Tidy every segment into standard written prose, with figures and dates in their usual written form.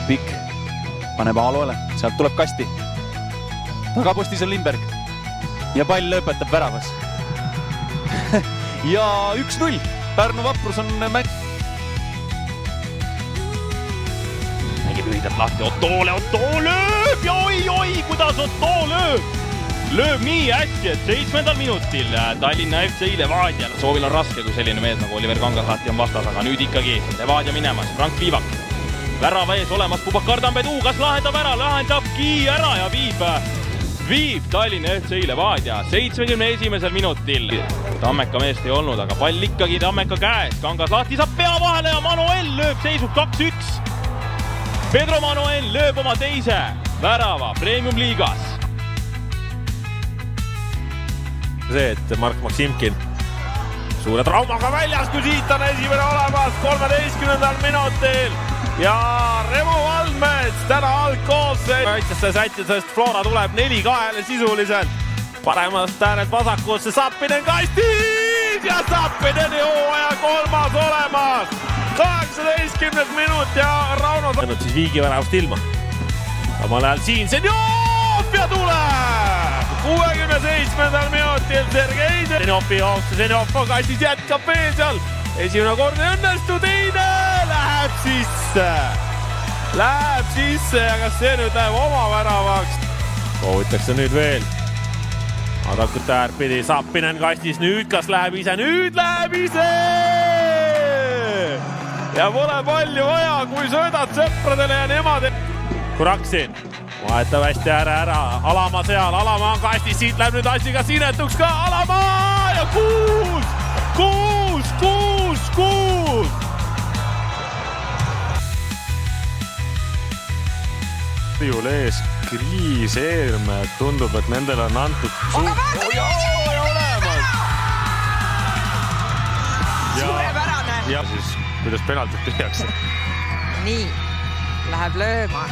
Pikk paneb Aaloele, sealt tuleb kasti. Tagapostis on Lindberg ja pall lõpetab väravas. Ja 1-0. Pärnu Vaprus on mängib lühidalt lahti Otto lööb ja oi, kuidas Otto lööb! Lööb nii hästi, et 7. minutil Tallinna FC Levadia. Soovil on raske, kui selline mees nagu Oliver Kangaslahti on vastas, aga nüüd ikkagi Levadia minemas. Frank Viivak, värava ees olemas, Pubakar Tambedu, kas lahendabki ära ja viib Tallinna FC Levadia 71. minutil. Tammeka meest ei olnud, aga pall ikkagi Tammeka käes. Kangaslahti saab pea vahele ja Manuel lööb seisub 2-1. Pedro Manuel lööb oma teise värava Premium liigas. See, et Mark Maksimkin suure traumaga väljas, kui siit on esimene olemas 13. minutil. Ja Remo Valdmets täna algkoos kaitsesse sättisest Flora tuleb 4-2 sisuliselt. Paremast äärelt vasakusse Sappinen kastis ja Sappineni hooaja 3. olemas. 18. minut ja Rauno saanud siis Viigi väravast ilma. Samal ajal siin Senjov ja tuleb 67. minutil Sergei Senjov on kastis, jätkab veel seal. Esimene kord ei õnnestu, teine läheb sisse ja kas see nüüd läheb oma väravaks? Soovitakse nüüd veel. Adakut äärpidi Sappinen kastis, nüüd kas läheb ise? Nüüd läheb ise! Ja pole palju vaja, kui söödad sõpradele ja nemad. Kuraksin vahetab hästi ära, Alama seal, Alama on kastis, siit läheb nüüd asi ka sinetuks ka, Alama ja 6! Jule ees Kriis Eermäe, tundub, et nendele on antud olemas. Suurepärane. Ja siis, kuidas penaltit tehakse? Nii, läheb lööma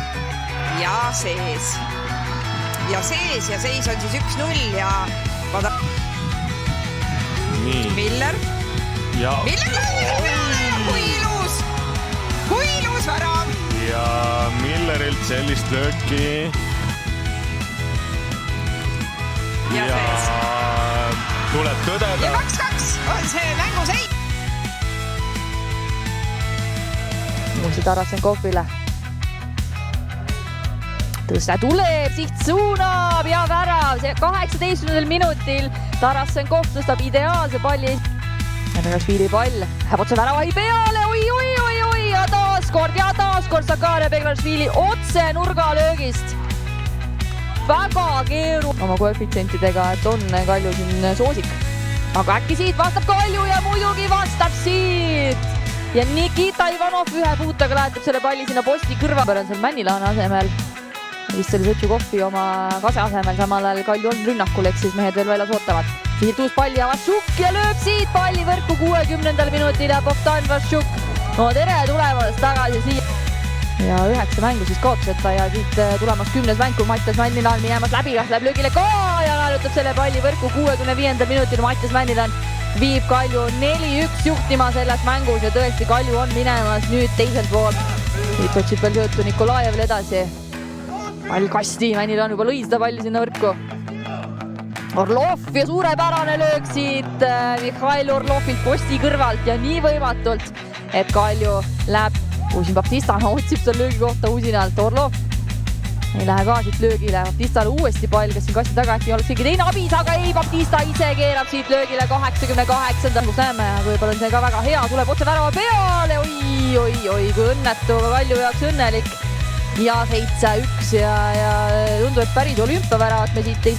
ja sees. Ja seis on siis 1-0 ja Miller. Ja Miller lööb peale, kui ilus värav. Ja Millerilt sellist lööki. Ja sees. Tuleb tõdeda. Ja 2-2 on see mängus ei. Muusi Tarasenkovile. Tõste tuleb, siht suunab ja värav 18. minutil. Tarasenkov tõstab ideaalse palli. Begashvili pall, läheb otse väravai peale, oi, ja taaskord Sakare Begashvili otse nurgalöögist. Väga oma koefitsientidega, et on Kalju siin soosik. Aga äkki siit vastab Kalju ja muidugi vastab siit. Ja Nikita Ivanov ühe puutega lähetab selle palli sinna posti kõrva. On seal Männilane asemel. Vist oli Sõtšukovi oma kase asemel, samal ajal Kalju on rünnakul, eks siis mehed veel väljas ootavad. Siit uus palli ja Vašuk ja lööb siit palli võrku 60. minutil ja Bogdan Vašuk. No tere tulemast tagasi siia. Ja 9 mängu siis kaotuseta ja siit tulemas 10. mäng, kui Mattias Männilane minemas läbi, läheb löögile ka ja naelutab selle palli võrku 65. minutil. Mattias Männilane viib Kalju 4-1 juhtima selles mängus ja tõesti Kalju on minemas nüüd teiselt poolt. Siit otsib veel söötu Nikolajev edasi. Pall kasti, Männilane juba lõi seda palli sinna võrku. Orlov ja suurepärane löök siit Mihhail Orlovilt posti kõrvalt ja nii võimatult, et Kalju läheb. Usin Baptista otsib seal löögi kohta Usinalt. Orlov ei lähe ka siit löögile. Baptistale uuesti pall, kes siin kasti taga äkki oleks keegi teine abis, aga ei, Baptista ise keerab siit löögile 88. Kus näeme, võib-olla on see ka väga hea, tuleb otse värava peale. Oi, kui õnnetu, aga Kalju jaoks õnnelik. Ja 7-1 ja tundub, et päris olümpiaväravat me siit ei